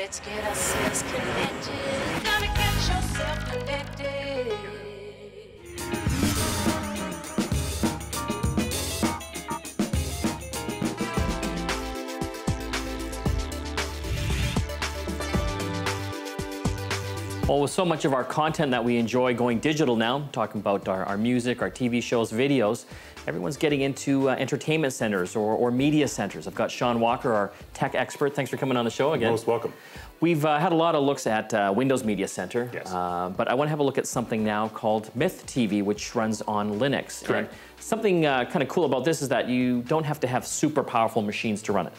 Let's get ourselves connected. Gotta get yourself connected. Well, with so much of our content that we enjoy going digital now, talking about our music, our TV shows, videos, everyone's getting into entertainment centers or media centers. I've got Sean Walker, our tech expert. Thanks for coming on the show again. Most welcome. We've had a lot of looks at Windows Media Center, yes. But I want to have a look at something now called Myth TV, which runs on Linux. Correct. And something kind of cool about this is that you don't have to have super powerful machines to run it.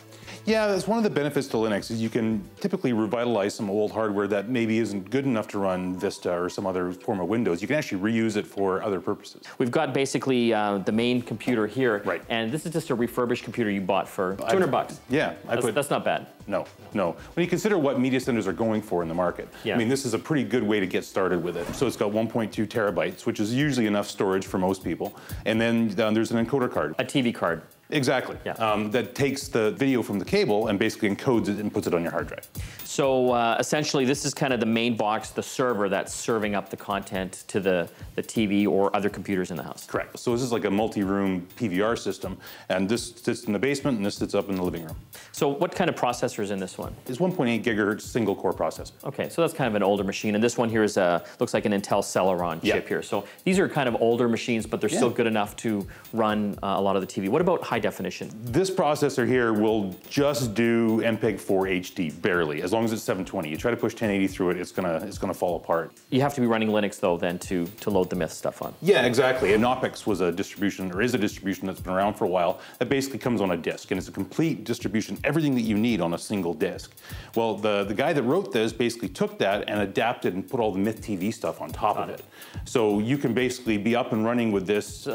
Yeah, that's one of the benefits to Linux is you can typically revitalize some old hardware that maybe isn't good enough to run Vista or some other form of Windows. You can actually reuse it for other purposes. We've got basically the main computer here, right? And this is just a refurbished computer you bought for $200. Yeah, that's not bad. No. When you consider what media centers are going for in the market, yeah. I mean, this is a pretty good way to get started with it. So it's got 1.2 terabytes, which is usually enough storage for most people. And then there's an encoder card. A TV card. Exactly. Yeah. That takes the video from the cable and basically encodes it and puts it on your hard drive. So essentially, this is kind of the main box, the server that's serving up the content to the TV or other computers in the house. Correct. So this is like a multi-room PVR system, and this sits in the basement and this sits up in the living room. So what kind of processor is in this one? It's 1.8 gigahertz single core processor. Okay, so that's kind of an older machine, and this one here is looks like an Intel Celeron chip here. So these are kind of older machines, but they're still good enough to run a lot of the TV. What about high definition? This processor here will just do MPEG-4 HD barely, as long as it's 720. You try to push 1080 through it, it's gonna fall apart. You have to be running Linux though then to load the Myth stuff on. Yeah, exactly. And Knoppix was a distribution, or is a distribution that's been around for a while, that basically comes on a disk, and it's a complete distribution, everything that you need on a single disk. Well, the guy that wrote this basically took that and adapted and put all the Myth TV stuff on top of it. So you can basically be up and running with this,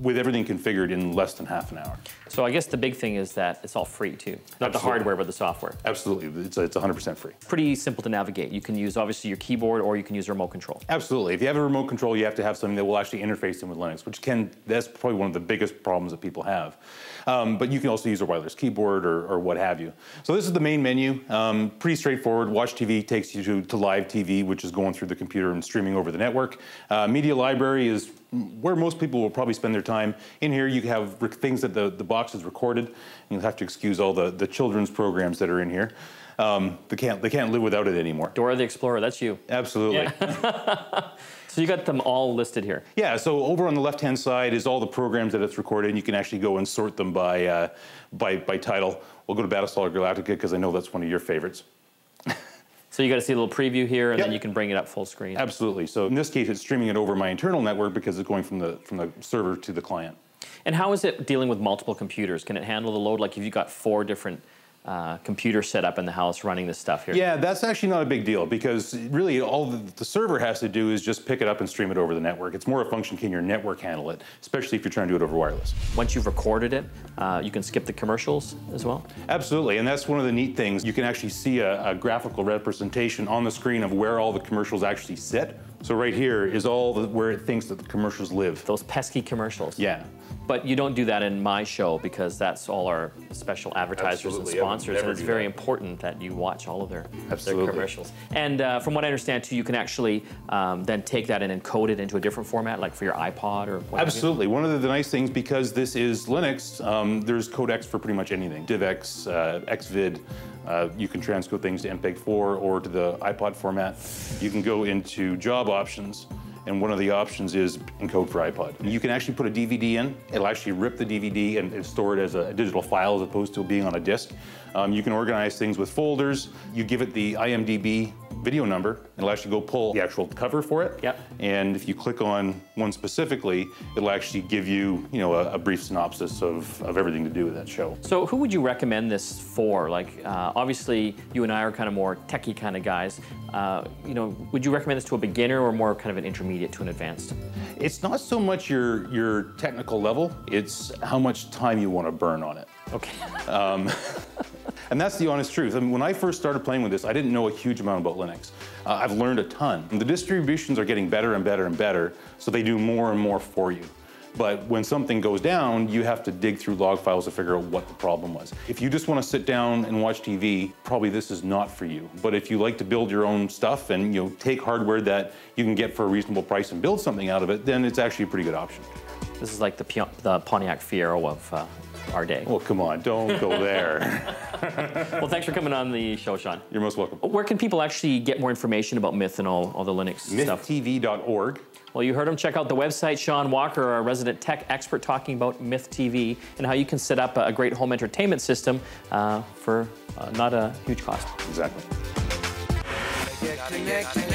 with everything configured in less than half an hour. So I guess the big thing is that it's all free too. Not the hardware, but the software. Absolutely, it's 100% free. Pretty simple to navigate. You can use obviously your keyboard or you can use a remote control. Absolutely, if you have a remote control, you have to have something that will actually interface in with Linux, that's probably one of the biggest problems that people have. But you can also use a wireless keyboard or what have you. So this is the main menu, pretty straightforward. Watch TV takes you to live TV, which is going through the computer and streaming over the network. Media library is where most people will probably spend their time. In here you have things that the box is recorded, and you'll have to excuse all the children's programs that are in here. They can't live without it anymore. Dora the Explorer, that's you. Absolutely. Yeah. So you got them all listed here. Yeah, so over on the left-hand side is all the programs that it's recorded, and you can actually go and sort them by title. We'll go to Battlestar Galactica because I know that's one of your favorites. So you got to see a little preview here, and then you can bring it up full screen. Absolutely. So in this case, it's streaming it over my internal network because it's going from the server to the client. And how is it dealing with multiple computers? Can it handle the load? Like if you've got 4 different computers set up in the house running this stuff here? Yeah, that's actually not a big deal because really all the server has to do is just pick it up and stream it over the network. It's more a function, can your network handle it, especially if you're trying to do it over wireless. Once you've recorded it, you can skip the commercials as well? Absolutely, and that's one of the neat things. You can actually see a graphical representation on the screen of where all the commercials actually sit. So right here is where it thinks that the commercials live. Those pesky commercials. Yeah. But you don't do that in my show because that's all our special advertisers and sponsors, and it's very important that you watch all of their commercials. And from what I understand too, you can actually then take that and encode it into a different format, like for your iPod or what. Absolutely. One of the nice things, because this is Linux, there's codecs for pretty much anything. DivX, Xvid. You can transcode things to MPEG-4 or to the iPod format. You can go into job options, and one of the options is encode for iPod. You can actually put a DVD in. It'll actually rip the DVD and store it as a digital file as opposed to being on a disk. You can organize things with folders. You give it the IMDb video number, it'll actually go pull the actual cover for it. Yep. And if you click on one specifically, it'll actually give you, a brief synopsis of everything to do with that show. So who would you recommend this for? Like, obviously, you and I are kind of more techie kind of guys. Would you recommend this to a beginner or more kind of an intermediate to an advanced? It's not so much your technical level, it's how much time you want to burn on it. Okay. And that's the honest truth. I mean, when I first started playing with this, I didn't know a huge amount about Linux. I've learned a ton. And the distributions are getting better and better and better, so they do more and more for you. But when something goes down, you have to dig through log files to figure out what the problem was. If you just want to sit down and watch TV, probably this is not for you. But if you like to build your own stuff and take hardware that you can get for a reasonable price and build something out of it, then it's actually a pretty good option. This is like the Pontiac Fiero of our day. Well, come on, don't go there. Well, thanks for coming on the show, Sean. You're most welcome. Where can people actually get more information about Myth and all the Linux stuff? MythTV.org. Well, you heard him. Check out the website. Sean Walker, our resident tech expert, talking about Myth TV and how you can set up a great home entertainment system for not a huge cost. Exactly. Get connected.